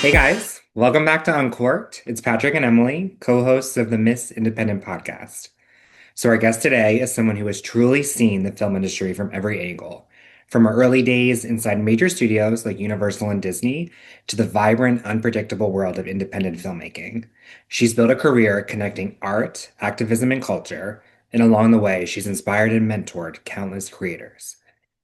Hey guys, welcome back to Uncorked. It's Patrick and Emily, co-hosts of the Miss Independent podcast. So our guest today is someone who has truly seen the film industry from every angle, from her early days inside major studios like Universal and Disney to the vibrant, unpredictable world of independent filmmaking. She's built a career connecting art, activism, and culture, and along the way, she's inspired and mentored countless creators.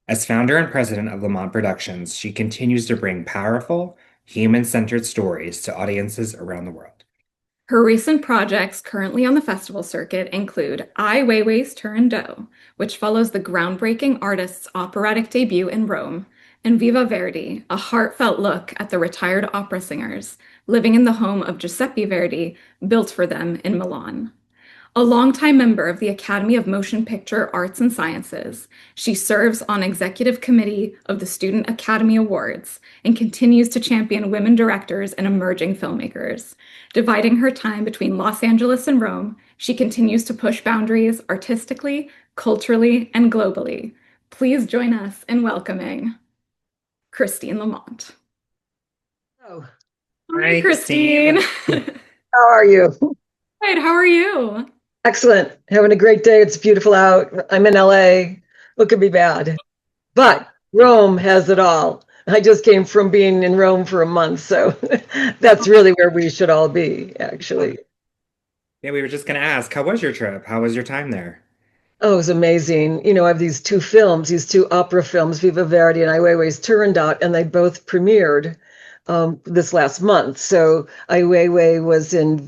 As founder and president of Monte Productions, she continues to bring powerful, human-centered stories to audiences around the world. Her recent projects currently on the festival circuit include Weiwei's Turandot, which follows the groundbreaking artist's operatic debut in Rome, and Viva Verdi, a heartfelt look at the retired opera singers living in the home of Giuseppe Verdi, built for them in Milan. A longtime member of the Academy of Motion Picture Arts and Sciences, she serves on executive committee of the Student Academy Awards and continues to champion women directors and emerging filmmakers. Dividing her time between Los Angeles and Rome, she continues to push boundaries artistically, culturally, and globally. Please join us in welcoming Christine La Monte. Oh, Hi, Hi, Christine. Christine. how are you? Good, how are you? Excellent. Having a great day. It's beautiful out. I'm in LA. What could be bad? But Rome has it all. I just came from being in Rome for a month, so that's really where we should all be, actually. Yeah, we were just going to ask, how was your trip? How was your time there? Oh, it was amazing. I have these two films, these two opera films, Viva Verdi and Ai Weiwei's Turandot, and they both premiered this last month. So Ai Weiwei was in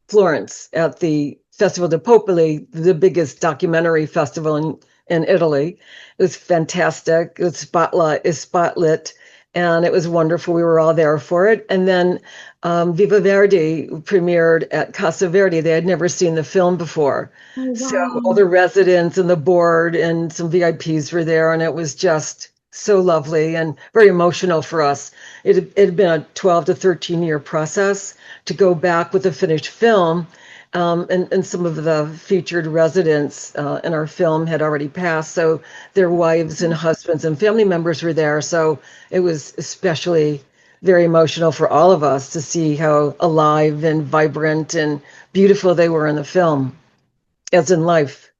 Florence at the Festival di Popoli, the biggest documentary festival in Italy. It was fantastic. It was spotlit, and it was wonderful. We were all there for it. And then Viva Verdi premiered at Casa Verdi. They had never seen the film before. Oh, So all the wow. residents and the board and some VIPs were there, and it was just so lovely and very emotional for us. It had been a 12 to 13 year process to go back with a finished film. And some of the featured residents in our film had already passed, so their wives and husbands and family members were there. So it was especially very emotional for all of us to see how alive and vibrant and beautiful they were in the film, as in life.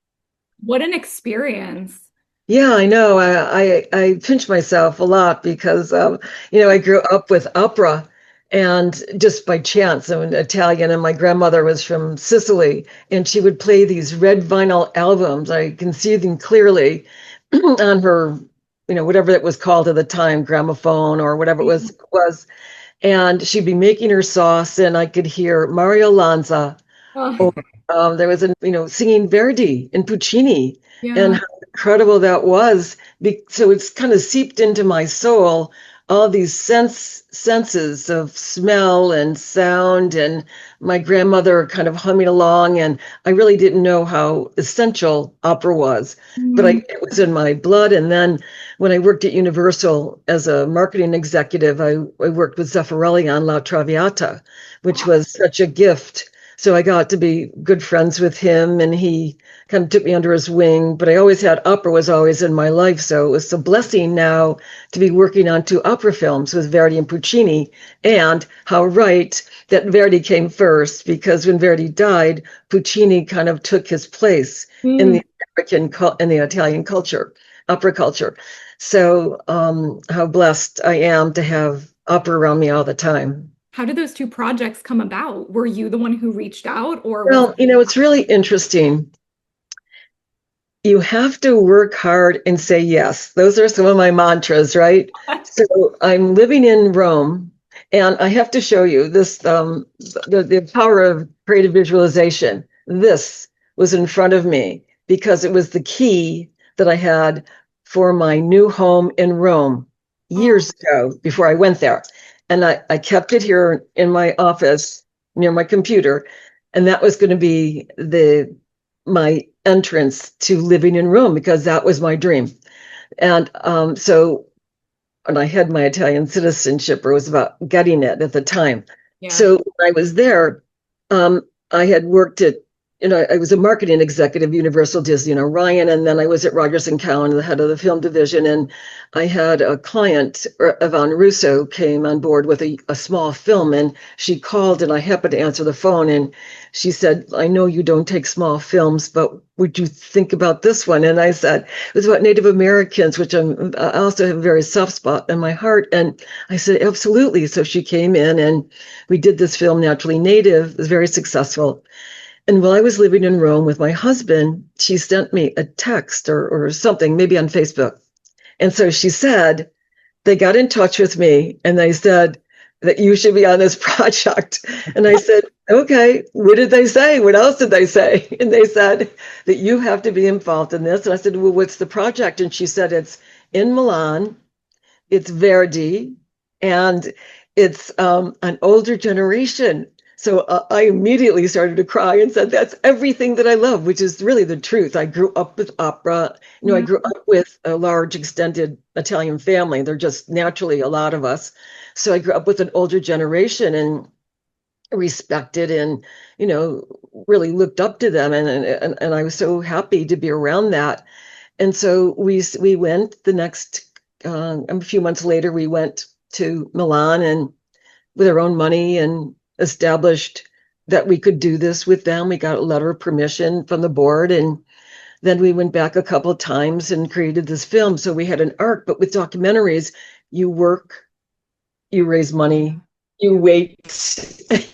What an experience. Yeah, I know. I pinch myself a lot because I grew up with opera, and just by chance, I'm Italian, and my grandmother was from Sicily, and she would play these red vinyl albums. I can see them clearly on her, whatever it was called at the time, gramophone or whatever it was, and she'd be making her sauce, and I could hear Mario Lanza. Oh, Or there was singing Verdi and Puccini, and yeah. how incredible that was. So it's kind of seeped into my soul, all these senses of smell and sound, and my grandmother kind of humming along. And I really didn't know how essential opera was, but Mm. it was in my blood. And then when I worked at Universal as a marketing executive, I worked with Zeffirelli on La Traviata, which was such a gift. So I got to be good friends with him, and he kind of took me under his wing. But I always had opera was always in my life. So it was a blessing now to be working on two opera films with Verdi and Puccini. And how right that Verdi came first, because when Verdi died, Puccini kind of took his place in Mm. the in the Italian culture, opera culture. So how blessed I am to have opera around me all the time. How did those two projects come about? Were you the one who reached out, or was Well, it's really interesting. You have to work hard and say yes. Those are some of my mantras, right? it? So I'm living in Rome, and I have to show you this the power of creative visualization. This was in front of me because it was the key that I had for my new home in Rome Oh, years ago before I went there. And I kept it here in my office near my computer, and that was going to be the my entrance to living in Rome, because that was my dream. And so, and I had my Italian citizenship, or was about getting it at the time. yeah. So when I was there, I had worked at I was a marketing executive, Universal Disney and Orion, and then I was at Rogers and Cowan, the head of the film division. And I had a client, Yvonne Russo, came on board with a small film, and she called, and I happened to answer the phone, and she said, "I know you don't take small films, but would you think about this one?" And I said, it was about Native Americans, which I also have a very soft spot in my heart. And I said, absolutely. So she came in, and we did this film, Naturally Native. It was very successful. And while I was living in Rome with my husband, she sent me a text or something, maybe on Facebook. And so she said, they got in touch with me and they said that you should be on this project. And I said, okay, what did they say? What else did they say? And they said that you have to be involved in this. And I said, well, what's the project? And she said, it's in Milan, it's Verdi, and it's an older generation. So I immediately started to cry and said, that's everything that I love, which is really the truth. I grew up with opera. I grew up with a large extended Italian family. They're just naturally a lot of us. So I grew up with an older generation and respected and, really looked up to them. And I was so happy to be around that. And so we went the next, a few months later, we went to Milan and with our own money and established that we could do this with them. We got a letter of permission from the board, and then we went back a couple of times and created this film. So we had an arc, but with documentaries, you work, you raise money, you wait,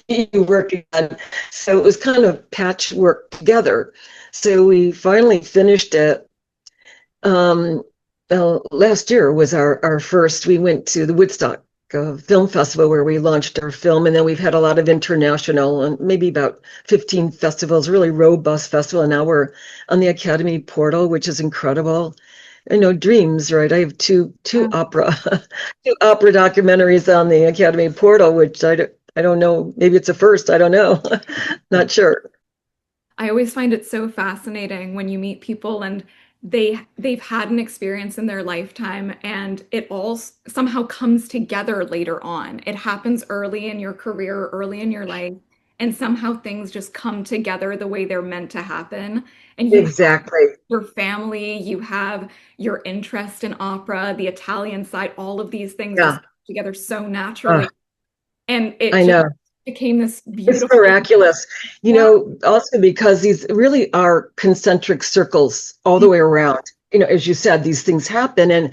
you work again. So it was kind of patchwork together. So we finally finished it. Last year was our first. We went to the Woodstock film festival where we launched our film, and then we've had a lot of international and maybe about 15 festivals, really robust festival. And now we're on the Academy portal, which is incredible. Dreams, right? I have two opera documentaries on the Academy portal, which I don't know. Maybe it's a first. I don't know. Not sure. I always find it so fascinating when you meet people and they've had an experience in their lifetime and it all somehow comes together later on. It happens early in your career, early in your life, and somehow things just come together the way they're meant to happen. And you Exactly. have your family, you have your interest in opera, the Italian side, all of these things Yeah. just come together so naturally. Uh, And it I just know. became this It's beautiful. miraculous, Yeah. also because these really are concentric circles all the way around. As you said, these things happen. And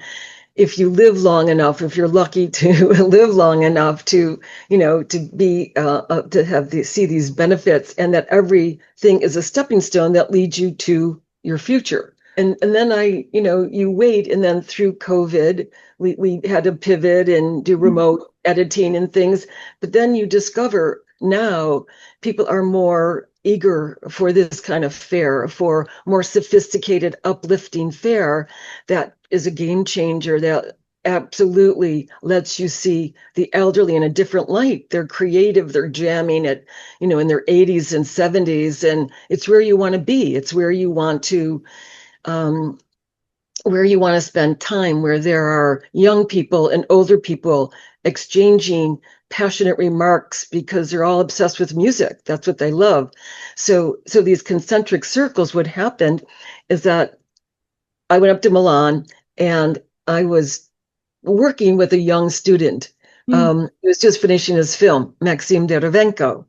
if you live long enough, if you're lucky to live long enough to, to be, to have see these benefits, and that everything is a stepping stone that leads you to your future. And then you wait. And then through COVID, we had to pivot and do remote editing and things. But then you discover now people are more eager for this kind of fare, for more sophisticated, uplifting fare that is a game changer, that absolutely lets you see the elderly in a different light. They're creative, they're jamming at, in their 80s and 70s, and it's where you want to be. It's where you want to spend time, where there are young people and older people exchanging passionate remarks because they're all obsessed with music. That's what they love. So these concentric circles, what happened is that I went up to Milan and I was working with a young student. He was just finishing his film, Maxim Derevenko.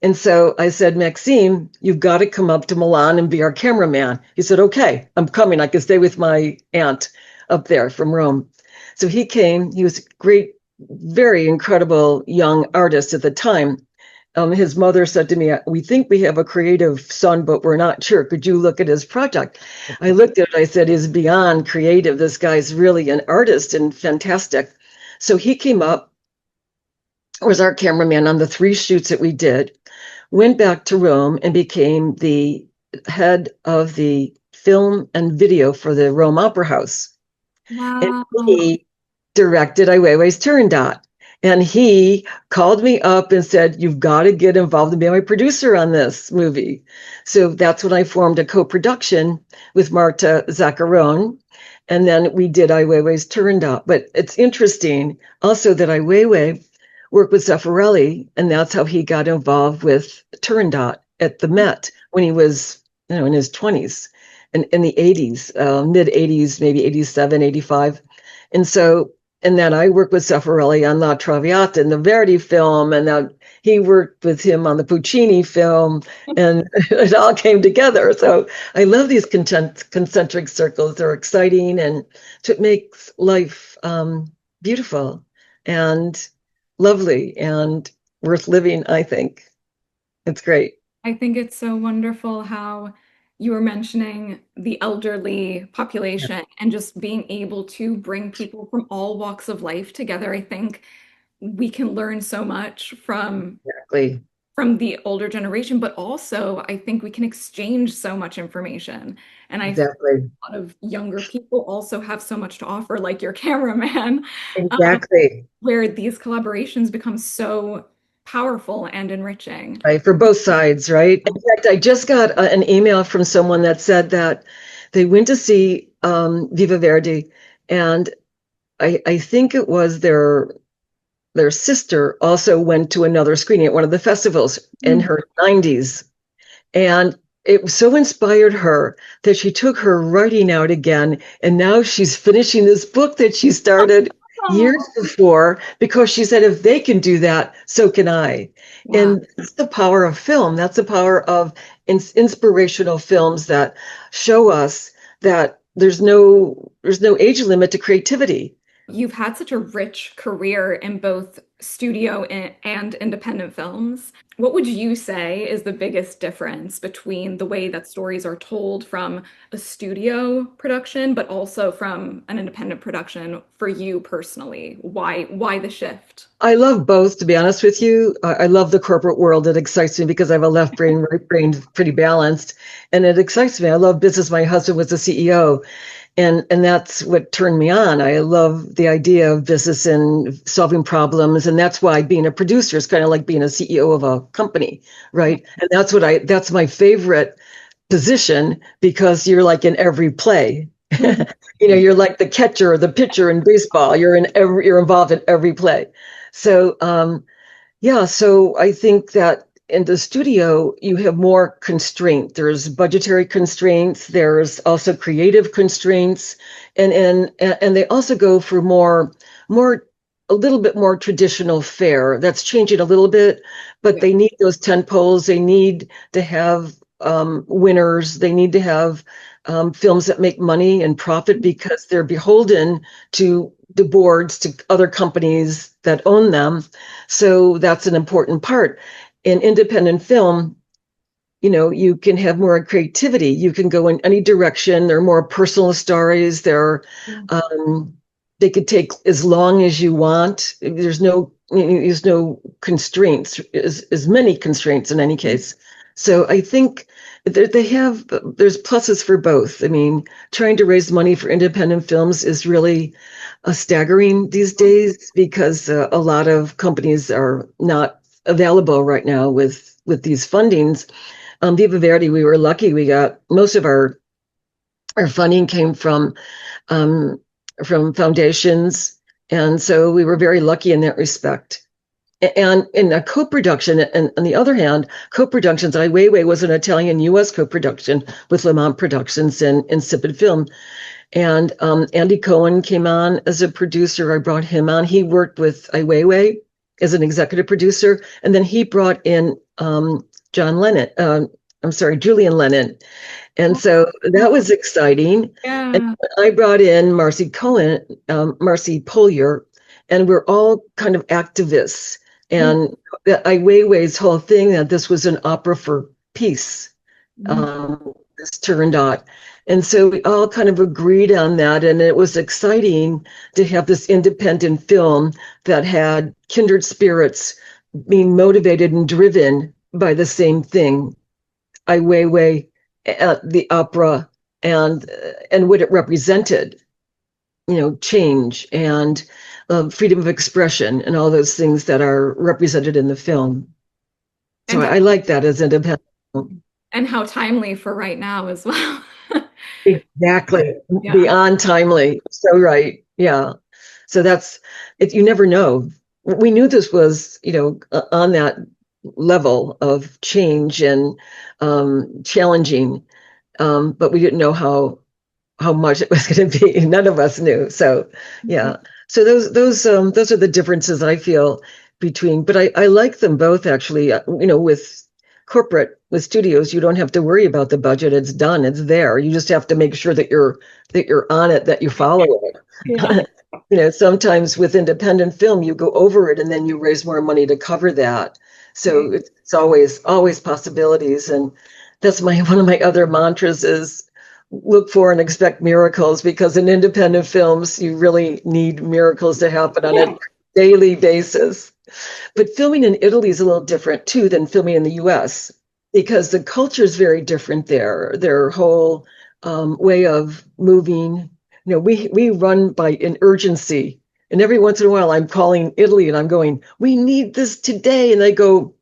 And so I said, Maxime, you've got to come up to Milan and be our cameraman. He said, okay, I'm coming. I can stay with my aunt up there from Rome. So he came. He was a great, very incredible young artist at the time. His mother said to me, we think we have a creative son, but we're not sure. Could you look at his project? I looked at it. I said, he's beyond creative. This guy's really an artist and fantastic. So he came up, was our cameraman on the 3 shoots that we did, went back to Rome and became the head of the film and video for the Rome Opera House. Wow. And he directed Weiwei's Turandot. And he called me up and said, you've got to get involved and be my producer on this movie. So that's when I formed a co-production with Marta Zaccarone. And then we did Weiwei's Turandot. But it's interesting also that Weiwei worked with Zeffirelli, and that's how he got involved with Turandot. at the Met when he was, in his 20s and in the 80s, mid 80s, maybe 87, 85. And so, and then I worked with Zeffirelli on La Traviata and the Verdi film, and then he worked with him on the Puccini film, and it all came together. So I love these concentric circles. They're exciting, and it makes life beautiful and lovely and worth living, I think. It's great. I think it's so wonderful how you were mentioning the elderly population and just being able to bring people from all walks of life together. I think we can learn so much Exactly. from the older generation, but also I think we can exchange so much information. And I think Exactly. a lot of younger people also have so much to offer, like your cameraman, Exactly. where these collaborations become so powerful and enriching. Right, for both sides, right? In fact, I just got an email from someone that said that they went to see Viva Verdi, and I think it was their sister also went to another screening at one of the festivals in her 90s. And it so inspired her that she took her writing out again. And now she's finishing this book that she started years before, because she said, if they can do that, so can I. Wow. And that's the power of film. That's the power of inspirational films that show us that there's no age limit to creativity. You've had such a rich career in both studio and independent films. What would you say is the biggest difference between the way that stories are told from a studio production, but also from an independent production for you personally? Why the shift? I love both, to be honest with you. I love the corporate world. It excites me because I have a left brain, right brain, pretty balanced, and it excites me. I love business. My husband was a CEO, and that's what turned me on. I love the idea of business and solving problems, and that's why being a producer is kind of like being a CEO of a company, right? And that's my favorite position, because you're like in every play. You're like the catcher or the pitcher in baseball. You're involved in every play. So yeah, so I think that in the studio you have more constraint. There's budgetary constraints, there's also creative constraints, and they also go for more a little bit more traditional fare. That's changing a little bit, but they need those tent poles. They need to have winners. They need to have films that make money and profit, because they're beholden to the boards, to other companies that own them. So that's an important part. In independent film, you can have more creativity. You can go in any direction. There are more personal stories. They could take as long as you want. There's no constraints, as many constraints in any case. So I think there's pluses for both. I mean, trying to raise money for independent films is really staggering these days, because a lot of companies are not available right now with these fundings. Viva Verdi, we were lucky. We got most of our funding came from foundations, and so we were very lucky in that respect. And in a co-production, and on the other hand, co-productions, Weiwei was an Italian-U.S. co-production with La Monte Productions and Insipid Film. And Andy Cohen came on as a producer. I brought him on. He worked with Weiwei as an executive producer, and then he brought in Julian Lennon. And so that was exciting. Yeah. And I brought in Marcy Polier, and we're all kind of activists. And Ai Weiwei's whole thing, that this was an opera for peace, this Turandot. And so we all kind of agreed on that. And it was exciting to have this independent film that had kindred spirits being motivated and driven by the same thing. Ai Weiwei, the opera, and what it represented, change and freedom of expression and all those things that are represented in the film. So I like that as independent. And how timely for right now as well. Exactly. Yeah. Beyond timely. So right. Yeah. So that's it. You never know. We knew this was, on that level of change and challenging, but we didn't know how much it was going to be. None of us knew. So yeah. So those are the differences I feel between. But I like them both actually. With with studios, you don't have to worry about the budget. It's done. It's there. You just have to make sure that you're on it, that you follow Yeah. it. Sometimes with independent film, you go over it and then you raise more money to cover that. So it's always possibilities. And that's one of my other mantras is look for and expect miracles, because in independent films, you really need miracles to happen on a daily basis. But filming in Italy is a little different too than filming in the US, because the culture is very different there. Their whole way of moving, we run by an urgency. And every once in a while, I'm calling Italy and I'm going, we need this today. And they go,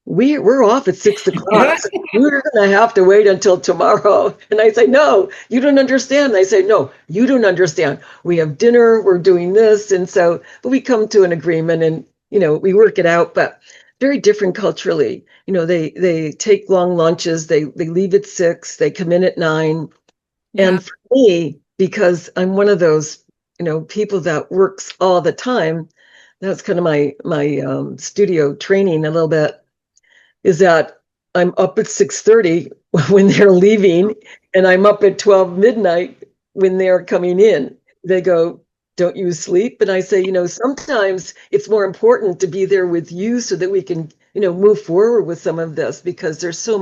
we're off at 6 o'clock. So we're going to have to wait until tomorrow. And I say, no, you don't understand. And they say, no, you don't understand. We have dinner, we're doing this. And so, but we come to an agreement and, we work it out, but very different culturally. They take long lunches, they leave at 6, they come in at 9. Yeah. And for me, because I'm one of those, people that works all the time, that's kind of my studio training a little bit, is that I'm up at 6:30 when they're leaving, and I'm up at 12 midnight when they're coming in. They go, don't you sleep? And I say, sometimes it's more important to be there with you so that we can, move forward with some of this, because there's so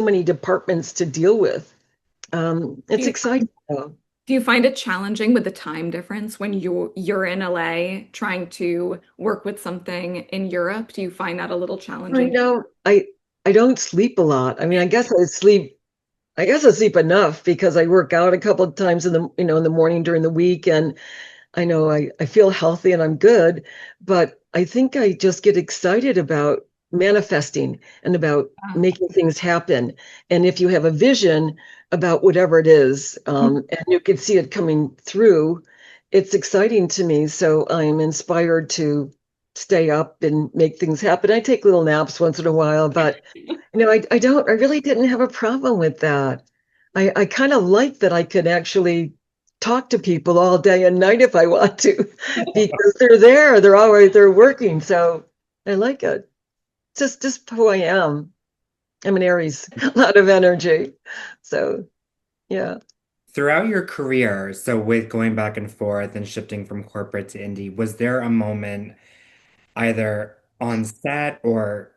many departments to deal with. It's exciting though. Do you find it challenging with the time difference when you're in LA trying to work with something in Europe? Do you find that a little I challenging? know I don't sleep a lot. I mean, I guess I sleep enough because I work out a couple of times in the morning during the week, and I know I feel healthy and I'm good, but I think I just get excited about manifesting and about making things happen. And if you have a vision about whatever it is, and you can see it coming through, it's exciting to me. So I'm inspired to stay up and make things happen. I take little naps once in a while, but I really didn't have a problem with that. I kind of like that I could actually talk to people all day and night if I want to, because they're there, they're working. So I like it. Just who I am. I'm an Aries, a lot of energy. So yeah. Throughout your career, so with going back and forth and shifting from corporate to indie, was there a moment either on set or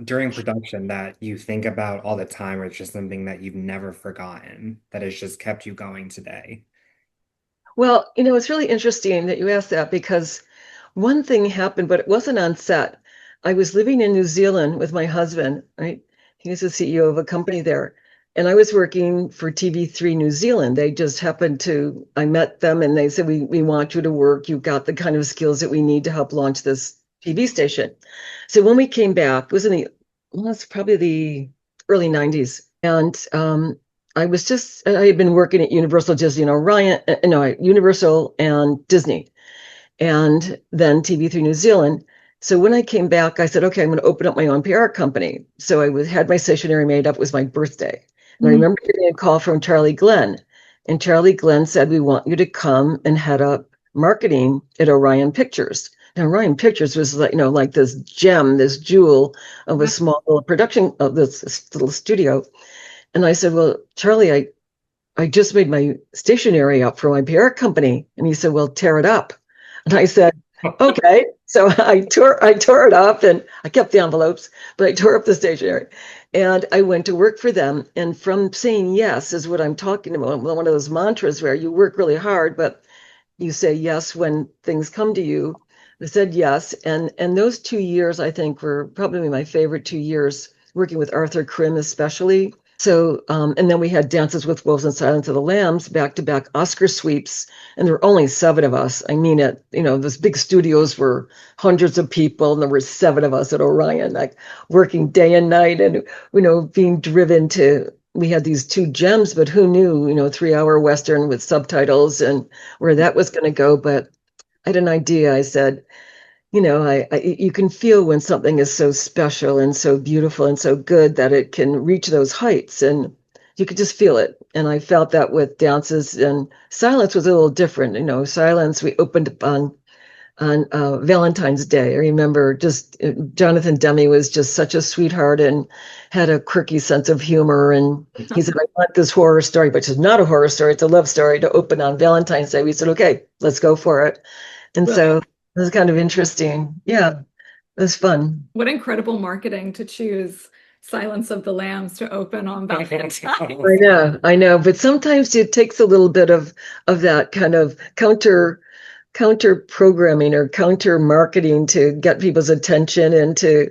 during production that you think about all the time, or it's just something that you've never forgotten that has just kept you going today? Well, it's really interesting that you asked that, because one thing happened, but it wasn't on set. I was living in New Zealand with my husband, right? He's the CEO of a company there. And I was working for TV3 New Zealand. They just happened to, I met them and they said, we want you to work. You've got the kind of skills that we need to help launch this TV station. So when we came back, it was it's probably the early 90s. And I had been working at Universal, Disney, and Orion, no, Universal and Disney, and then TV3 New Zealand. So when I came back, I said, okay, I'm going to open up my own PR company. So had my stationery made up. It was my birthday. And I remember getting a call from Charlie Glenn. And Charlie Glenn said, we want you to come and head up marketing at Orion Pictures. Now, Orion Pictures was like this gem, this jewel of a small little production of this little studio. And I said, well, Charlie, I just made my stationery up for my PR company. And he said, well, tear it up. And I said, okay. So I tore it up, and I kept the envelopes, but I tore up the stationery and I went to work for them. And from saying yes is what I'm talking about. One of those mantras where you work really hard, but you say yes when things come to you. I said yes. And those 2 years, I think, were probably my favorite 2 years, working with Arthur Krim, especially. So, and then we had Dances with Wolves and Silence of the Lambs, back-to-back Oscar sweeps, and there were only 7 of us. I mean, those big studios were hundreds of people, and there were 7 of us at Orion, like working day and night, and being driven to. We had these 2 gems, but who knew? 3-hour Western with subtitles and where that was going to go. But I had an idea. I said, you can feel when something is so special and so beautiful and so good that it can reach those heights, and you could just feel it. And I felt that with dances, and silence was a little different. Silence, we opened up on Valentine's Day. I remember just Jonathan Demme was just such a sweetheart and had a quirky sense of humor. And he said, I want this horror story, but it's not a horror story, it's a love story to open on Valentine's Day. We said, okay, let's go for it. And so it was kind of interesting. Yeah, it was fun. What incredible marketing to choose Silence of the Lambs to open on Valentine's. I know, but sometimes it takes a little bit of that kind of counter programming or counter marketing to get people's attention and to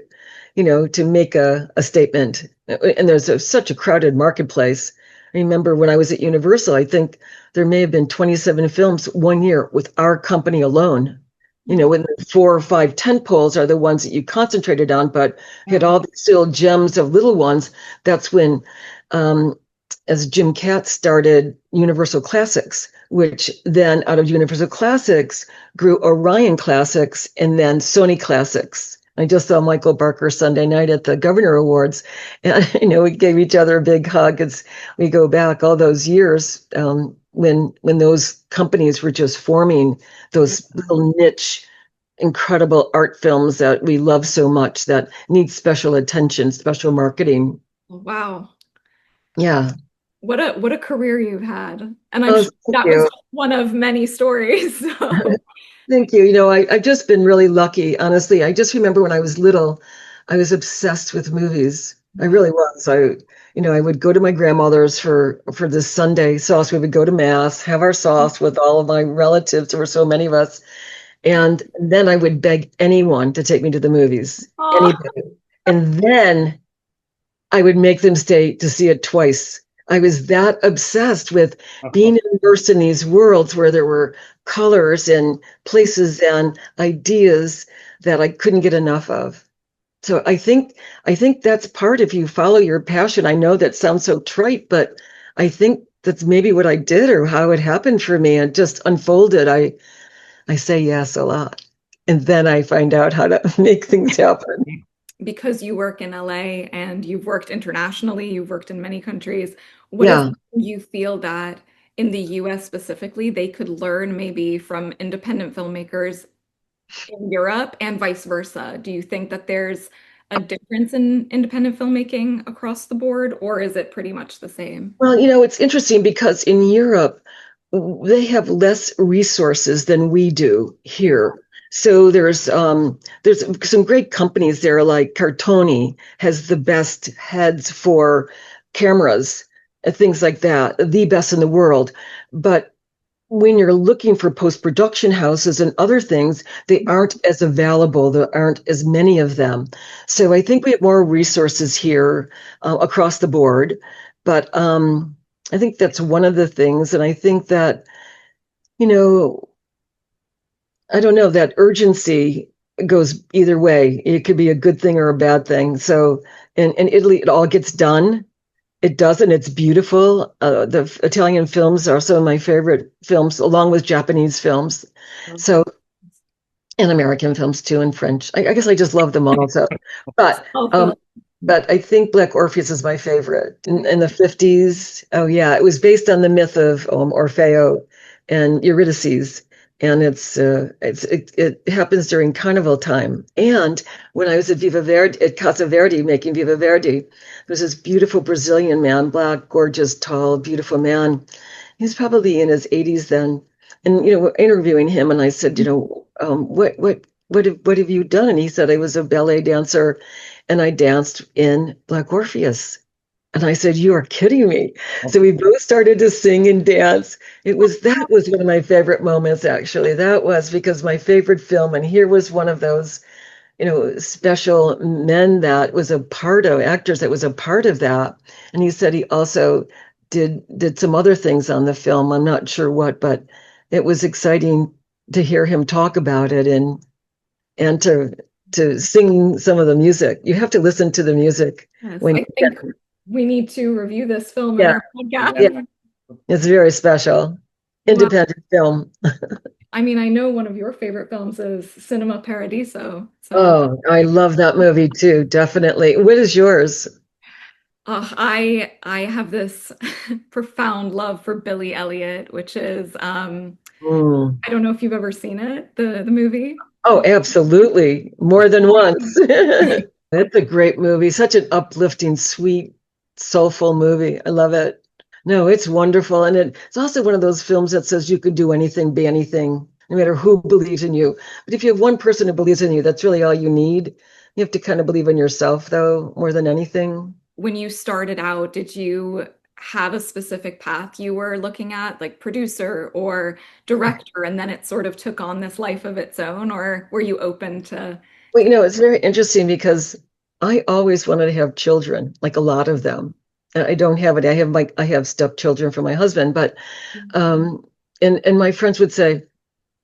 make a statement. And there's such a crowded marketplace. I remember when I was at Universal, I think there may have been 27 films one year with our company alone. When the 4 or 5 tent poles are the ones that you concentrated on, but you had all these little gems of little ones. That's when, as Jim Katz started Universal Classics, which then out of Universal Classics grew Orion Classics and then Sony Classics. I just saw Michael Barker Sunday night at the Governor Awards, and we gave each other a big hug as we go back all those years when those companies were just forming those little niche, incredible art films that we love so much that need special attention, special marketing. Wow. Yeah. What a career you've had. And I'm sure that was one of many stories. So. Thank you. I've just been really lucky, honestly. I just remember when I was little, I was obsessed with movies. I really was. I would go to my grandmother's for this Sunday sauce. We would go to Mass, have our sauce with all of my relatives. There were so many of us. And then I would beg anyone to take me to the movies. Anybody. And then I would make them stay to see it twice. I was that obsessed with being immersed in these worlds where there were colors and places and ideas that I couldn't get enough of. So I think that's part, if you follow your passion. I know that sounds so trite, but I think that's maybe what I did or how it happened for me. It just unfolded. I say yes a lot. And then I find out how to make things happen. Because you work in LA and you've worked internationally, you've worked in many countries, what do you feel that in the US specifically, they could learn maybe from independent filmmakers in Europe and vice versa? Do you think that there's a difference in independent filmmaking across the board, or is it pretty much the same? Well, it's interesting because in Europe, they have less resources than we do here. So there's some great companies there, like Cartoni has the best heads for cameras and things like that, the best in the world. But when you're looking for post-production houses and other things, they aren't as available. There aren't as many of them. So I think we have more resources here across the board. But I think that's one of the things. And I think that, I don't know, that urgency goes either way. It could be a good thing or a bad thing. So in Italy, it all gets done. It does, and it's beautiful. The Italian films are some of my favorite films, along with Japanese films. So, and American films too, and French. I guess I just love them all. So, but I think Black Orpheus is my favorite. In the 50s, oh yeah, it was based on the myth of Orfeo and Eurydice. And it happens during Carnival time. And when I was at Viva Verdi, at Casa Verdi, making Viva Verdi, there was this beautiful Brazilian man, black, gorgeous, tall, beautiful man. He was probably in his 80s then. And, we're interviewing him, and I said, what have you done? And he said, I was a ballet dancer, and I danced in Black Orpheus. And I said, you are kidding me. So we both started to sing and dance. That was one of my favorite moments, actually. That was because my favorite film, and here was one of those, special men that was a part of, actors that was a part of that. And he said he also did some other things on the film. I'm not sure what, but it was exciting to hear him talk about it and to sing some of the music. You have to listen to the music. Yes, I think we need to review this film in our podcast. Yeah. It's very special. Independent film. I mean, I know one of your favorite films is Cinema Paradiso. So, Oh, I love that movie too, definitely. What is yours? I have this profound love for Billy Elliot, which is Mm. I don't know if you've ever seen it, the movie. Oh, absolutely. More than once. It's a great movie. Such an uplifting, sweet, soulful movie. I love it. No, it's wonderful. And it's also one of those films that says you can do anything, be anything, no matter who believes in you. But if you have one person who believes in you, that's really all you need. You have to kind of believe in yourself, though, more than anything. When you started out, did you have a specific path you were looking at, like producer or director, and then it sort of took on this life of its own, or were you open to? Well, it's very interesting because I always wanted to have children, like a lot of them. And I don't have it. I have stepchildren for my husband, but um and my friends would say,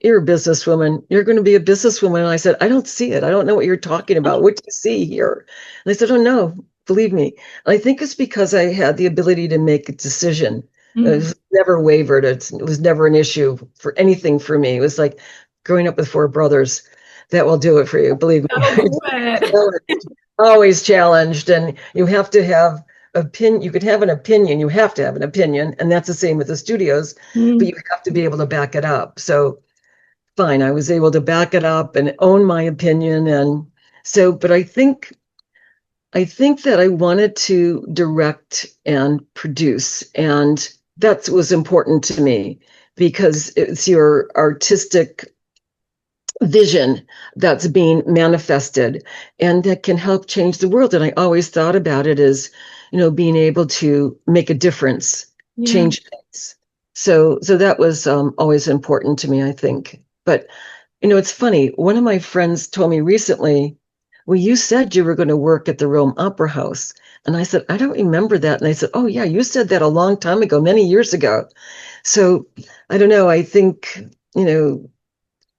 "You're a businesswoman. You're going to be a businesswoman." And I said, "I don't see it. I don't know what you're talking about. What do you see here?" And they said, "Oh no, believe me." And I think it's because I had the ability to make a decision. It Mm. was never wavered. It was never an issue for anything for me. It was like growing up with four brothers. That will do it for you, believe That'll me. do it. Always challenged, and you have to have opinion. You could have an opinion. You have to have an opinion, and that's the same with the studios. But Mm. you have to be able to back it up. So fine, I was able to back it up and own my opinion, and so. But I think that I wanted to direct and produce, and that was important to me because it's your artistic vision that's being manifested and that can help change the world. And I always thought about it as, being able to make a difference, Yeah. change things. So that was always important to me, I think. But it's funny. One of my friends told me recently, "Well, you said you were going to work at the Rome Opera House." And I said, "I don't remember that." And they said, "Oh, yeah, you said that a long time ago, many years ago." So I don't know. I think, you know,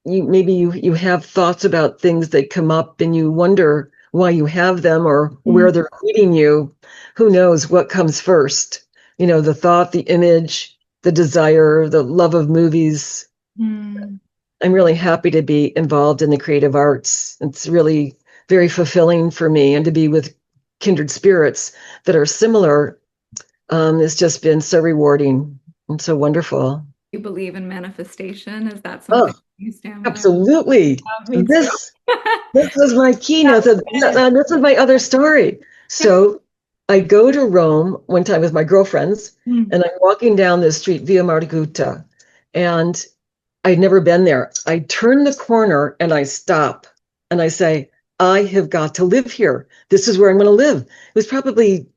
you have thoughts about things that come up and you wonder why you have them or Mm. where they're leading you. Who knows what comes first? The thought, the image, the desire, the love of movies. Mm. I'm really happy to be involved in the creative arts. It's really very fulfilling for me, and to be with kindred spirits that are similar. It's just been so rewarding and so wonderful. You believe in manifestation? Is that Oh, something you stand by? absolutely. Me too. This This was my keynote. That's it. This is my other story. So I go to Rome one time with my girlfriends, Mm. and I'm walking down the street Via Margutta, and I'd never been there. I turn the corner and I stop and I say, "I have got to live here. This is where I'm going to live." It was probably,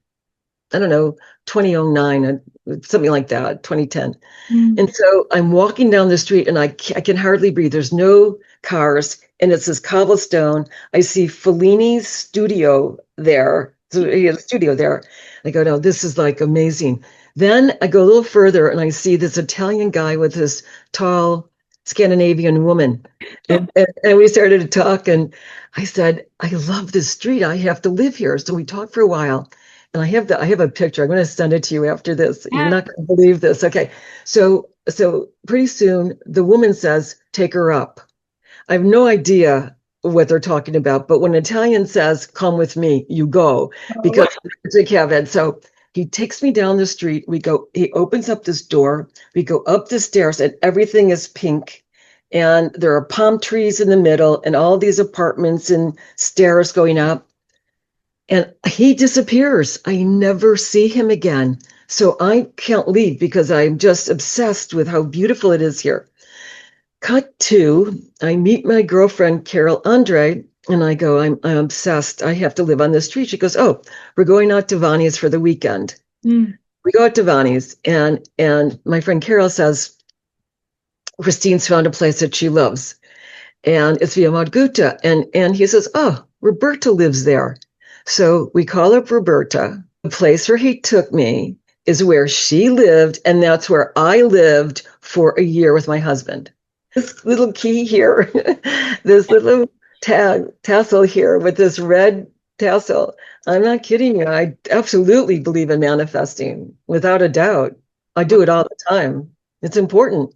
I don't know, 2009, something like that, 2010. Mm. And so I'm walking down the street and I can hardly breathe. There's no cars and it's this cobblestone. I see Fellini's studio there. So he has a studio there. I go, "No, this is like amazing." Then I go a little further and I see this Italian guy with this tall Scandinavian woman. And we started to talk, and I said, "I love this street. I have to live here." So we talked for a while. And I have a picture. I'm going to send it to you after this. You're Yeah. not going to believe this. Okay. So pretty soon the woman says, "Take her up." I have no idea what they're talking about, but when an Italian says, "Come with me," you go, Oh. because it's a Kevin. So he takes me down the street. He opens up this door. We go up the stairs and everything is pink. And there are palm trees in the middle and all these apartments and stairs going up. And he disappears. I never see him again. So I can't leave because I'm just obsessed with how beautiful it is here. Cut to, I meet my girlfriend, Carol Andre, and I go, I'm obsessed. I have to live on this street. She goes, "Oh, we're going out to Vani's for the weekend." Mm. We go out to Vani's, and my friend Carol says, "Christine's found a place that she loves, and it's Via Margutta." And he says, "Oh, Roberta lives there." So we call up Roberta. The place where he took me is where she lived, and that's where I lived for a year with my husband. This little key here, this little tassel here with this red tassel. I'm not kidding you. I absolutely believe in manifesting, without a doubt. I do it all the time. It's important.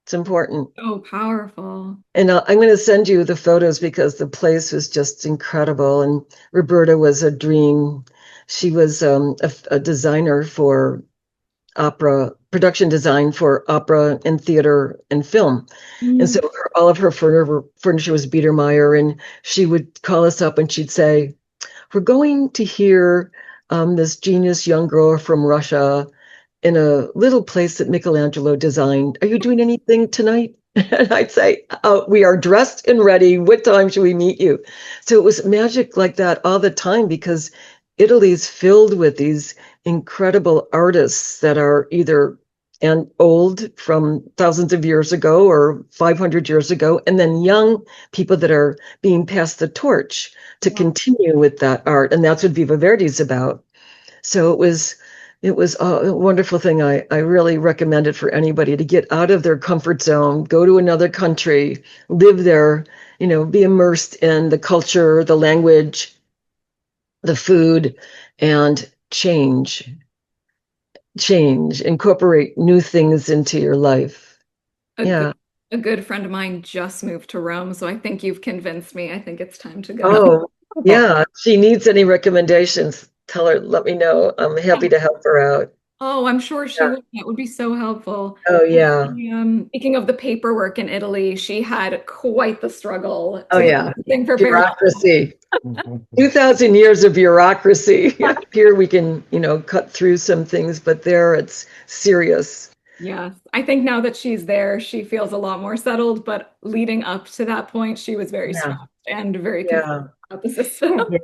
It's important. So powerful. And I'm going to send you the photos because the place was just incredible. And Roberta was a dream. She was a designer for opera, production design for opera and theater and film. And so Mm. all of her furniture was Biedermeier. And she would call us up and she'd say, we're going to hear this genius young girl from Russia in a little place that Michelangelo designed. Are you doing anything tonight? And I'd say, oh, we are dressed and ready. What time should we meet you? So it was magic like that all the time because Italy's filled with these incredible artists that are either and old from thousands of years ago or 500 years ago, and then young people that are being passed the torch to Wow. continue with that art. And that's what Viva Verdi's about. So it was a wonderful thing. I really recommend it for anybody to get out of their comfort zone, go to another country, live there, be immersed in the culture, the language, the food, and incorporate new things into your life. A good, Yeah. a good friend of mine just moved to Rome, so I think you've convinced me. I think it's time to go. Oh, yeah. If she needs any recommendations, tell her, let me know. I'm happy to help her out. Oh, I'm sure she Yeah. would. That would be so helpful. Oh, yeah. Speaking of the paperwork in Italy, she had quite the struggle Oh, to get yeah. everything prepared. Bureaucracy. 2,000 years of bureaucracy. Here we can, cut through some things, but there it's serious. Yes, I think now that she's there, she feels a lot more settled, but leading up to that point, she was very Yeah. stressed and very confused Yeah. about the system. Yeah.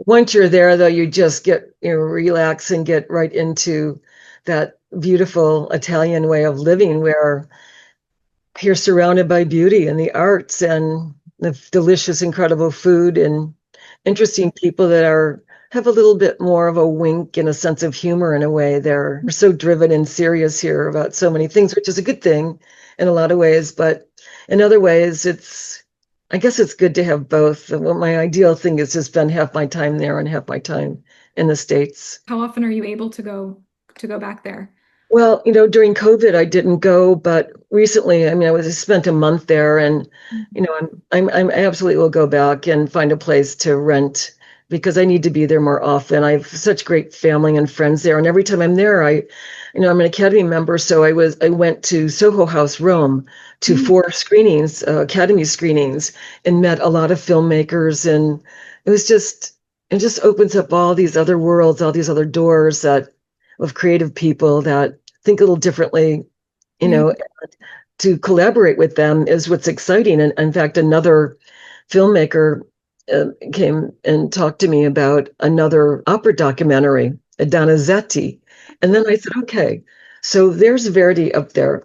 Once you're there, though, you just get, relax and get right into that beautiful Italian way of living where you're surrounded by beauty and the arts and the delicious, incredible food and interesting people that have a little bit more of a wink and a sense of humor in a way. They're so driven and serious here about so many things, which is a good thing in a lot of ways, but in other ways, I guess it's good to have both. Well, my ideal thing is to spend half my time there and half my time in the States. How often are you able to go back there? Well, during COVID, I didn't go, but recently, I mean, I spent a month there, and I absolutely will go back and find a place to rent because I need to be there more often. I have such great family and friends there, and every time I'm there, I'm an Academy member, so I went to Soho House, Rome, to Mm. 4 screenings, Academy screenings, and met a lot of filmmakers, and it just opens up all these other worlds, all these other doors of creative people that think a little differently, Yeah. to collaborate with them is what's exciting. And in fact, another filmmaker came and talked to me about another opera documentary, Donizetti. And then I said, okay, so there's Verdi up there.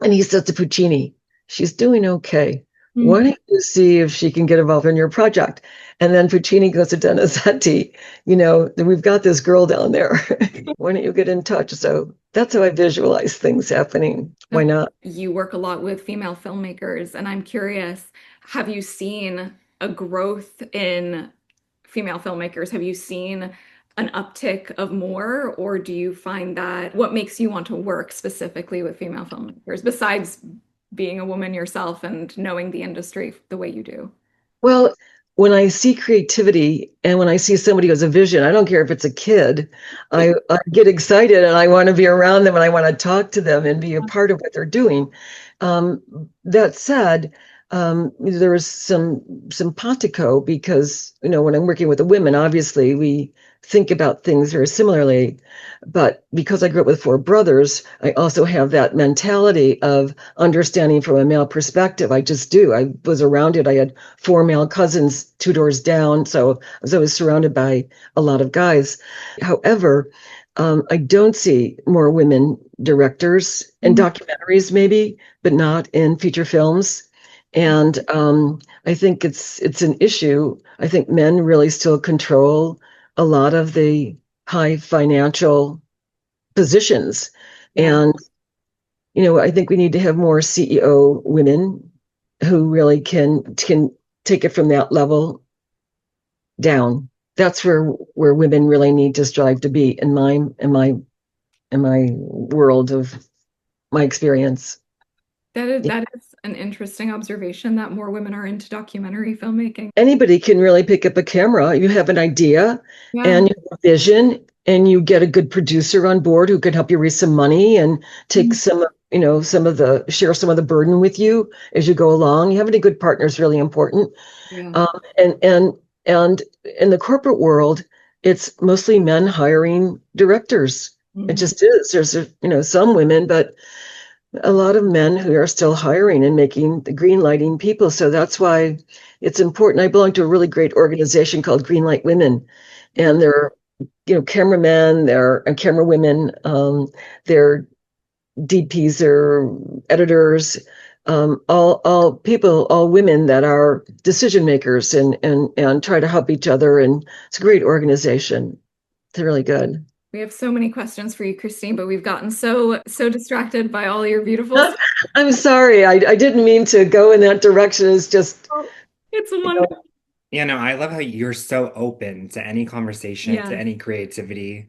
And he says to Puccini, she's doing okay. Mm. Why don't you see if she can get involved in your project? And then Puccini goes to Donizetti, we've got this girl down there. Why don't you get in touch? So that's how I visualize things happening. Why not? You work a lot with female filmmakers, and I'm curious, have you seen a growth in female filmmakers? Have you seen an uptick of more, or do you find that what makes you want to work specifically with female filmmakers, besides being a woman yourself and knowing the industry the way you do? Well, when I see creativity and when I see somebody who has a vision, I don't care if it's a kid, I get excited and I want to be around them and I want to talk to them and be a part of what they're doing. That said, there is some simpatico because, when I'm working with the women, obviously we think about things very similarly. But because I grew up with 4 brothers, I also have that mentality of understanding from a male perspective. I just do. I was around it. I had 4 male cousins 2 doors down. So I was always surrounded by a lot of guys. However, I don't see more women directors in Mm. documentaries, maybe, but not in feature films. And I think it's an issue. I think men really still control a lot of the high financial positions. Yeah. And, I think we need to have more CEO women who really can take it from that level down. That's where women really need to strive to be in my world of my experience. That is an interesting observation that more women are into documentary filmmaking. Anybody can really pick up a camera. You have an idea Yeah. and you have a vision, and you get a good producer on board who can help you raise some money and take Mhm. some, share some of the burden with you as you go along. Having a good partner is really important. Yeah. Um, and and and in the corporate world, it's mostly men hiring directors. It Mhm. just is. There's some women, but a lot of men who are still hiring and making the green lighting people. So that's why it's important. I belong to a really great organization called Greenlight Women, and they're cameramen, they're and camera women, they're DPs, they're editors, all people, all women that are decision makers and try to help each other. And it's a great organization. It's really good. We have so many questions for you, Christine, but we've gotten so distracted by all your beautiful stuff. I'm sorry. I didn't mean to go in that direction. It's just, It's you know, wonderful. I love how you're so open to any conversation, to Yes. any creativity.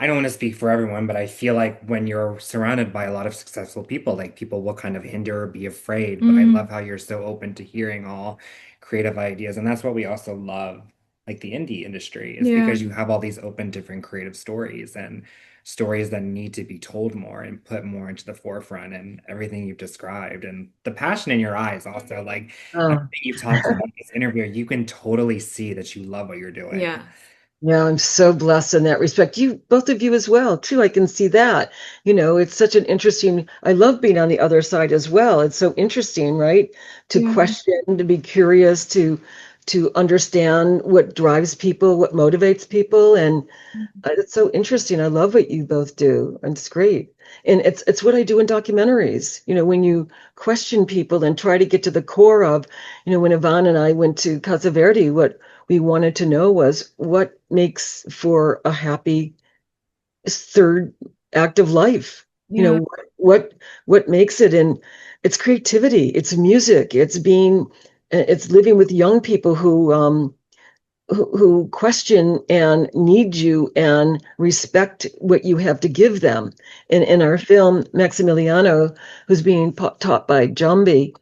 I don't want to speak for everyone, but I feel like when you're surrounded by a lot of successful people, like people will kind of hinder or be afraid. But I love Mm, how you're so open to hearing all creative ideas. And that's what we also love, like the indie industry, is yeah. because you have all these open, different creative stories and stories that need to be told more and put more into the forefront and everything you've described. And the passion in your eyes also, like oh, everything you've talked about in this interview, you can totally see that you love what you're doing. Yes. yeah, I'm so blessed in that respect. You, both of you as well, too. I can see that. It's such an interesting, I love being on the other side as well. It's so interesting, right? To Yeah. question, to be curious, to understand what drives people, what motivates people. And it's so interesting. I love what you both do, and it's great. And it's what I do in documentaries. When you question people and try to get to the core of, when Yvonne and I went to Casa Verde, what we wanted to know was what makes for a happy third act of life. Yeah. What makes it, and it's creativity, it's music, it's living with young people who question and need you and respect what you have to give them. And in our film, Maximiliano, who's being taught by Jambi,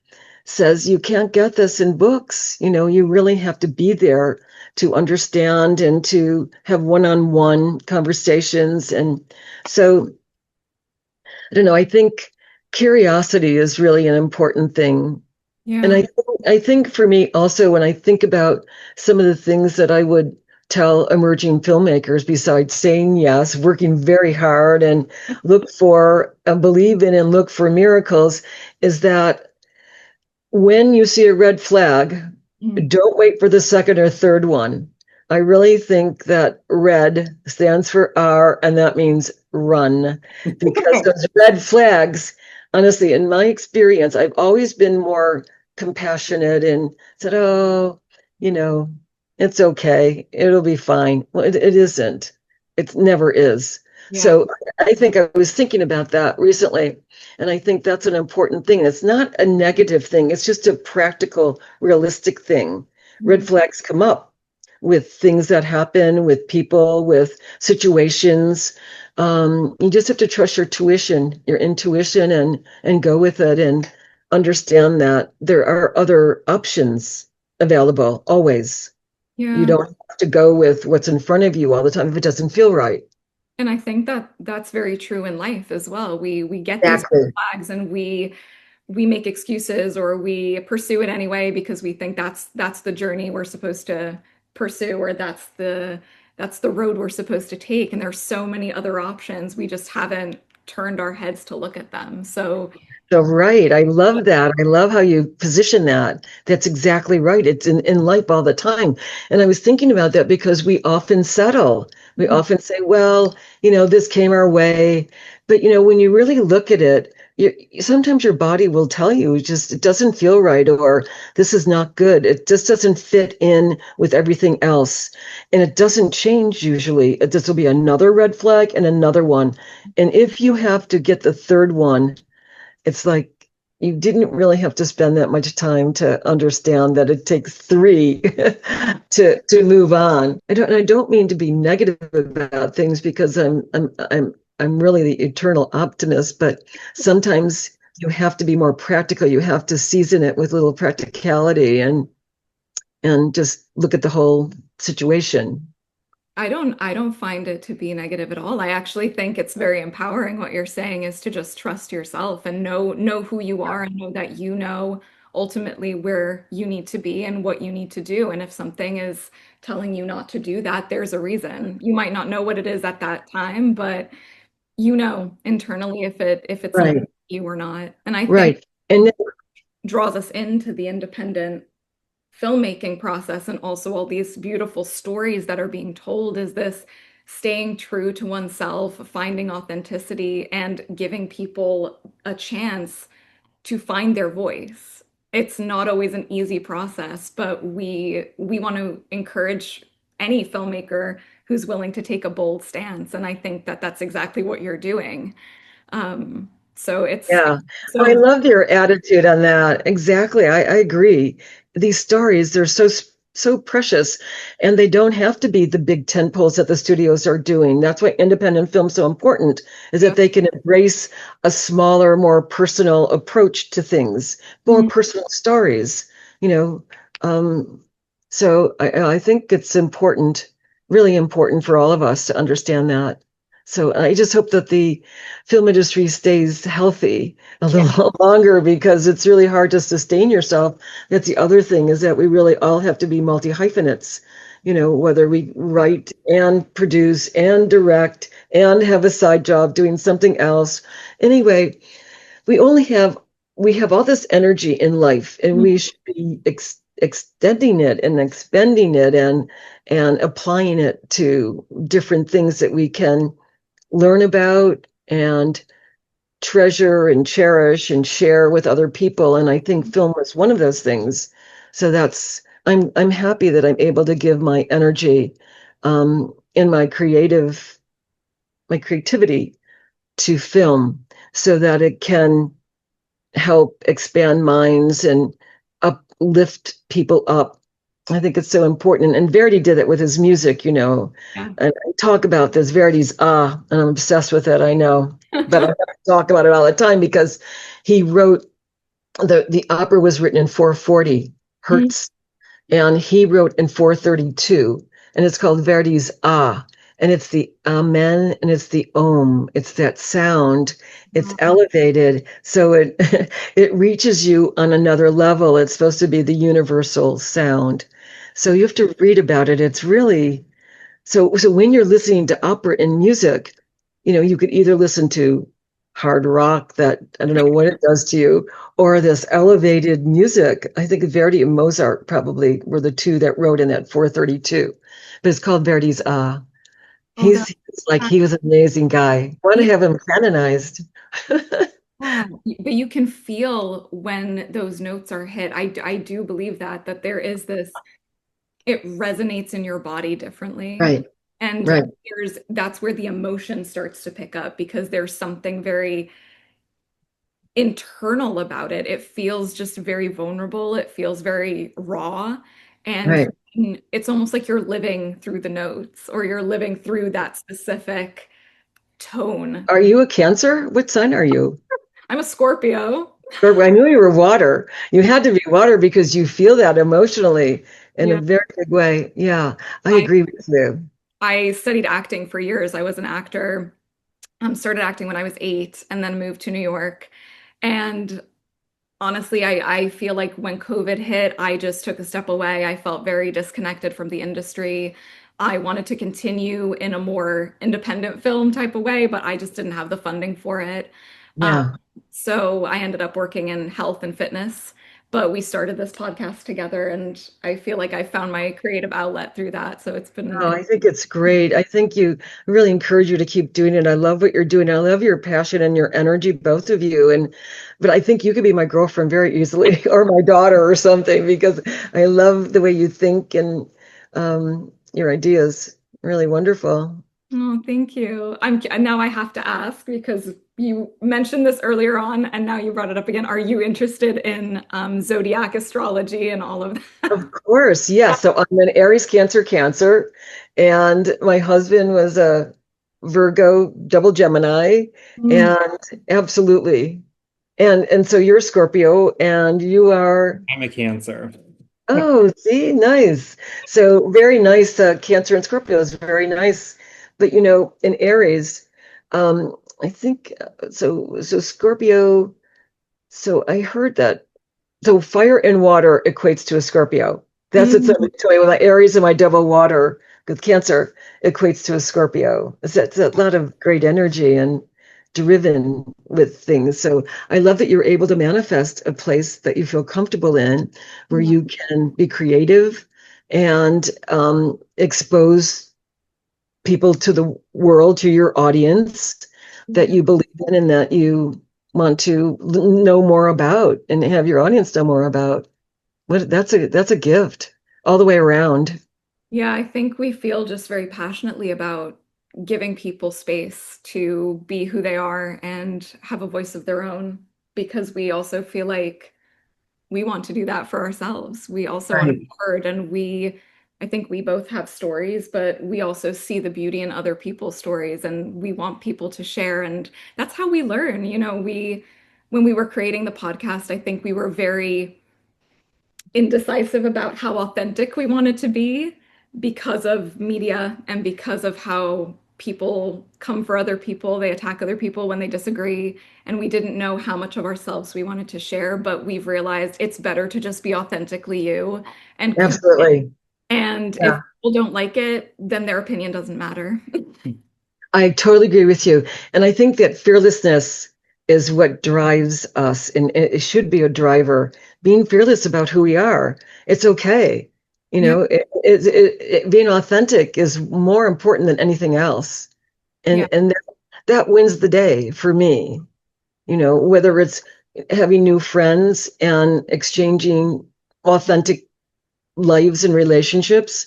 says you can't get this in books. You really have to be there to understand and to have one-on-one conversations. And so, I don't know, I think curiosity is really an important thing. And Yeah. I think for me also, when I think about some of the things that I would tell emerging filmmakers, besides saying yes, working very hard and look for, believe in and look for miracles, is that when you see a red flag, Mm. don't wait for the second or third one. I really think that red stands for R, and that means run, because those red flags, honestly, in my experience, I've always been more compassionate and said, oh, you know, it's okay. It'll be fine. Well, it isn't. It never is. Yeah. So I think I was thinking about that recently. And I think that's an important thing. It's not a negative thing. It's just a practical, realistic thing. Red Mm. flags come up with things that happen, with people, with situations. You just have to trust your intuition, and go with it, and understand that there are other options available always. You Yeah. don't have to go with what's in front of you all the time if it doesn't feel right. And I think that that's very true in life as well. We get these Exactly. flags and we make excuses or we pursue it anyway because we think that's the journey we're supposed to pursue or that's the road we're supposed to take. And there's so many other options. We just haven't turned our heads to look at them. So So right. I love that. I love how you position that. That's exactly right. It's in life all the time. And I was thinking about that because we often settle. We often say, well, this came our way. But when you really look at it, sometimes your body will tell you just it doesn't feel right, or this is not good. It just doesn't fit in with everything else. And it doesn't change usually. This will be another red flag and another one. And if you have to get the third one, it's like you didn't really have to spend that much time to understand that it takes three to move on. I don't mean to be negative about things because I'm really the eternal optimist, but sometimes you have to be more practical. You have to season it with a little practicality and just look at the whole situation. I don't find it to be negative at all. I actually think it's very empowering. What you're saying is to just trust yourself and know who you are and know that you know ultimately where you need to be and what you need to do. And if something is telling you not to do that, there's a reason. You might not know what it is at that time, but you know internally if it's meant Right, for you or not. And I think right. And draws us into the independent filmmaking process and also all these beautiful stories that are being told is this staying true to oneself, finding authenticity, and giving people a chance to find their voice. It's not always an easy process, but we want to encourage any filmmaker who's willing to take a bold stance, and I think that that's exactly what you're doing. So it's yeah, I so love your attitude on that. Exactly. I agree. These stories, they're so precious, and they don't have to be the big tent poles that the studios are doing. That's why independent film's so important, is that yeah. they can embrace a smaller, more personal approach to things, more Mhm. personal stories, you know. Um, so I think it's important, really important for all of us to understand that. So I just hope that the film industry stays healthy a Yeah. little longer because it's really hard to sustain yourself. That's the other thing is that we really all have to be multi-hyphenates, whether we write and produce and direct and have a side job doing something else. Anyway, we only have we have all this energy in life and we should be extending it and expending it and applying it to different things that we can learn about and treasure and cherish and share with other people. And I think film was one of those things. So I'm happy that I'm able to give my energy in my creativity to film so that it can help expand minds and uplift people up. I think it's so important. And Verdi did it with his music. Yeah. And I talk about this Verdi's and I'm obsessed with it, I know. But I have to talk about it all the time because he wrote the opera was written in 440 Mhm. hertz and he wrote in 432, and it's called Verdi's and it's the amen and it's the om. It's that sound. It's elevated, so it it reaches you on another level. It's supposed to be the universal sound. So you have to read about it. It's really so when you're listening to opera and music, you could either listen to hard rock that I don't know what it does to you, or this elevated music. I think Verdi and Mozart probably were the two that wrote in that 432. But it's called Verdi's Oh, that's He's like he was an amazing guy. I want to yeah. have him canonized. Yeah, but you can feel when those notes are hit. I do believe that there is this, it resonates in your body differently. Right, And right, that's where the emotion starts to pick up because there's something very internal about it. It feels just very vulnerable. It feels very raw. And right. it's almost like you're living through the notes or you're living through that specific tone. Are you a Cancer? What sign are you? I'm a Scorpio. Or I knew you were water. You had to be water because you feel that emotionally in a Yeah. very big way. Yeah, I I agree with you. I studied acting for years. I was an actor. Started acting when I was 8 and then moved to New York. And honestly, I feel like when COVID hit, I just took a step away. I felt very disconnected from the industry. I wanted to continue in a more independent film type of way, but I just didn't have the funding for it. Um, Yeah. so I ended up working in health and fitness, but we started this podcast together, and I feel like I found my creative outlet through that. So it's been Oh, I think it's great. I think I really encourage you to keep doing it. I love what you're doing. I love your passion and your energy, both of you. But I think you could be my girlfriend very easily or my daughter or something because I love the way you think and your ideas. Really wonderful. Oh, thank you. Now I have to ask because you mentioned this earlier on and now you brought it up again. Are you interested in zodiac astrology and all of that? Of course, yes. So I'm an Aries Cancer, and my husband was a Virgo double Gemini, Mm, and absolutely. And so you're Scorpio and you are, I'm a Cancer. oh, see, nice. So very nice. Cancer and Scorpio is very nice. But in Aries, I think so Scorpio, so I heard that. So fire and water equates to a Scorpio. That's what's Mm, to me. With my Aries and my double water with Cancer equates to a Scorpio. It's a lot of great energy and driven with things. So I love that you're able to manifest a place that you feel comfortable in, where yeah, you can be creative and expose people to the world, to your audience that yeah, you believe in and that you want to know more about and have your audience know more about. That's a gift all the way around. yeah. I think we feel just very passionately about giving people space to be who they are and have a voice of their own because we also feel like we want to do that for ourselves. We also want to Right. be heard, and I think we both have stories, but we also see the beauty in other people's stories, and we want people to share. And that's how we learn. When we were creating the podcast, I think we were very indecisive about how authentic we wanted to be because of media and because of how people come for other people, they attack other people when they disagree, and we didn't know how much of ourselves we wanted to share, but we've realized it's better to just be authentically you and Absolutely. and if Yeah. people don't like it, then their opinion doesn't matter. I totally agree with you. And I think that fearlessness is what drives us, and it should be a driver. Being fearless about who we are. It's okay. Yeah, Being authentic is more important than anything else. yeah, And that wins the day for me. Whether it's having new friends and exchanging authentic lives and relationships,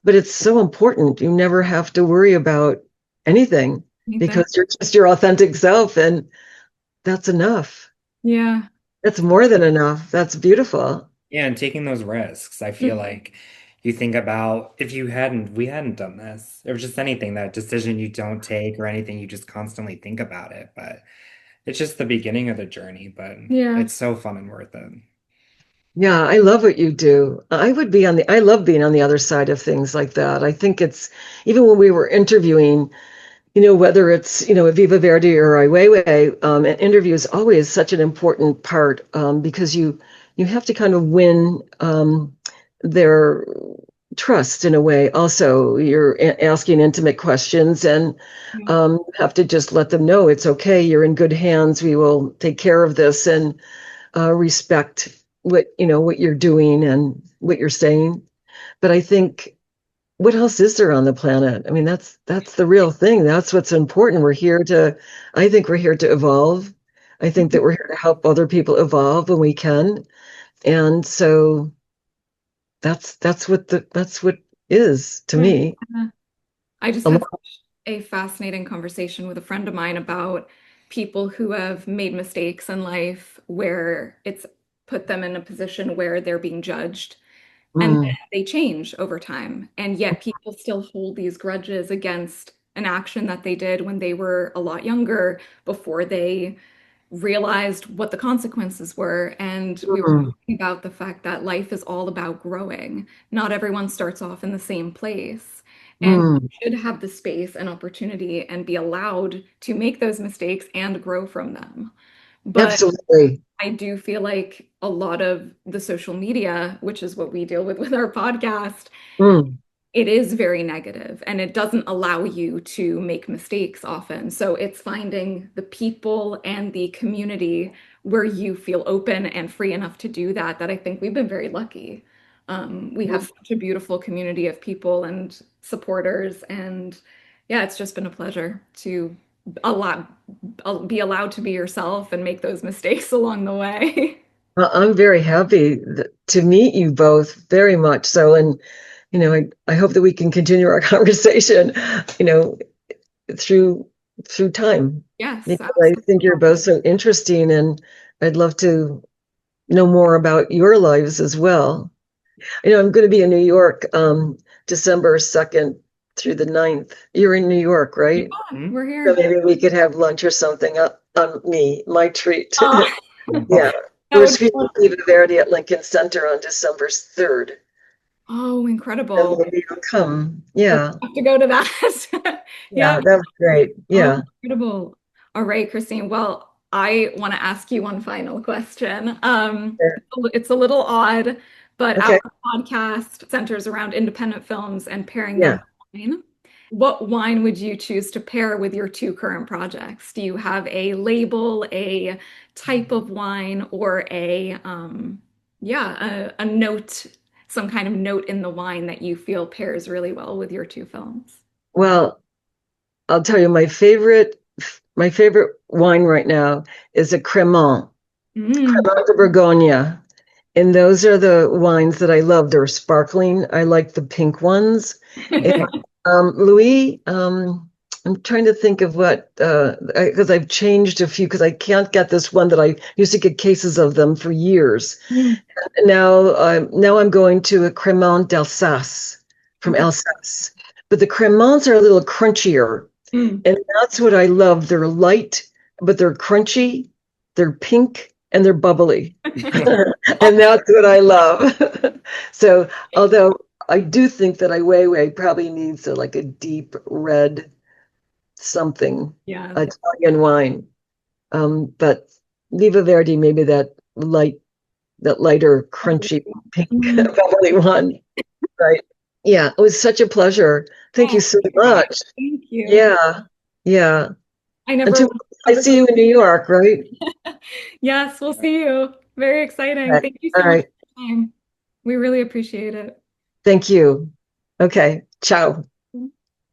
but it's so important. You never have to worry about anything anything. because you're just your authentic self, and that's enough. Yeah. That's more than enough. That's beautiful. Yeah, and taking those risks. I feel like you think about if we hadn't done this, or just anything, that decision you don't take or anything, you just constantly think about it. But it's just the beginning of the journey, but Yeah. it's so fun and worth it. Yeah, I love what you do. I love being on the other side of things like that. I think it's, even when we were interviewing, whether it's, Viva Verdi or Weiwei, an interview is always such an important part, because you have to kind of win their trust in a way. Also, you're asking intimate questions, and Yeah. have to just let them know it's okay. You're in good hands. We will take care of this and respect what you're doing and what you're saying. But I think, what else is there on the planet? I mean, that's the real thing. That's what's important. I think we're here to evolve. I think that we're here to help other people evolve when we can. And so that's what is to Yeah. me. I just A had lot. a fascinating conversation with a friend of mine about people who have made mistakes in life where it's put them in a position where they're being judged and then Mm, they change over time. And yet people still hold these grudges against an action that they did when they were a lot younger before they realized what the consequences were. And we were mm, talking about the fact that life is all about growing. Not everyone starts off in the same place. And mm. should have the space and opportunity and be allowed to make those mistakes and grow from them. But Absolutely. I do feel like a lot of the social media, which is what we deal with our podcast, Mm, it is very negative and it doesn't allow you to make mistakes often. So it's finding the people and the community where you feel open and free enough to do that, that I think we've been very lucky. We have such a beautiful community of people and supporters, and yeah, it's just been a pleasure to allow, be allowed to be yourself and make those mistakes along the way. well, I'm very happy to meet you both, very much so. And I hope that we can continue our conversation, you know, through through time, Yes, because I think you're absolutely. both so interesting, and I'd love to know more about your lives as well. I'm going to be in New York, December 2nd through the 9th. You're in New York, Yeah, right? we're So here. maybe we could have lunch or something on me, my treat. Oh. Yeah. That We're would be speaking fun. of Viva Verdi at Lincoln Center on December 3rd. Oh, And incredible. maybe you'll come. We'll Yeah. have to go to that. Yeah. Yeah, that was great. Oh, Yeah. incredible. All right, Christine. Well, I want to ask you one final question. Sure. It's a little odd, but Okay. our podcast centers around independent films and pairing them Yeah. with wine. What wine would you choose to pair with your two current projects? Do you have a label, a type of wine, or a note, some kind of note in the wine that you feel pairs really well with your two films? Well, I'll tell you my favorite wine right now is a Cremant, Mm. Cremant de Bourgogne. And those are the wines that I love. They're sparkling. I like the pink ones. And Louis, I'm trying to think of what, because I've changed a few, because I can't get this one that I used to get cases of them for years. Mm. And now I'm going to a Cremant d'Alsace from Okay. Alsace. But the Cremants are a little crunchier. Mm. And that's what I love. They're light, but they're crunchy, they're pink, and they're bubbly. And that's what I love. So, although I do think that Weiwei probably needs like a deep red something, Yeah. Italian wine. But Viva Verdi, maybe that lighter, crunchy, pink, Mm. bubbly one. Right. Yeah, it was such a pleasure. Thank Oh, you so God. much. Thank you. Yeah. Yeah. I never Until would I have ever. see you in New York, right? Yes, we'll see you. Very exciting. Okay. Thank you All so much right. for your time. We really appreciate it. Thank you. Okay. Ciao.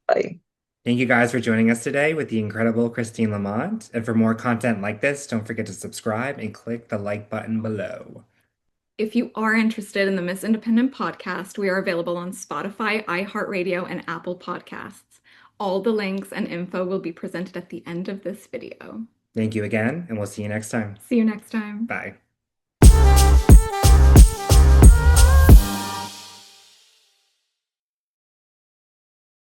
Bye. Thank you guys for joining us today with the incredible Christine Lamont. And for more content like this, don't forget to subscribe and click the like button below. If you are interested in the Miss Independent podcast, we are available on Spotify, iHeartRadio, and Apple Podcasts. All the links and info will be presented at the end of this video. Thank you again, and we'll see you next time. See you next time. Bye.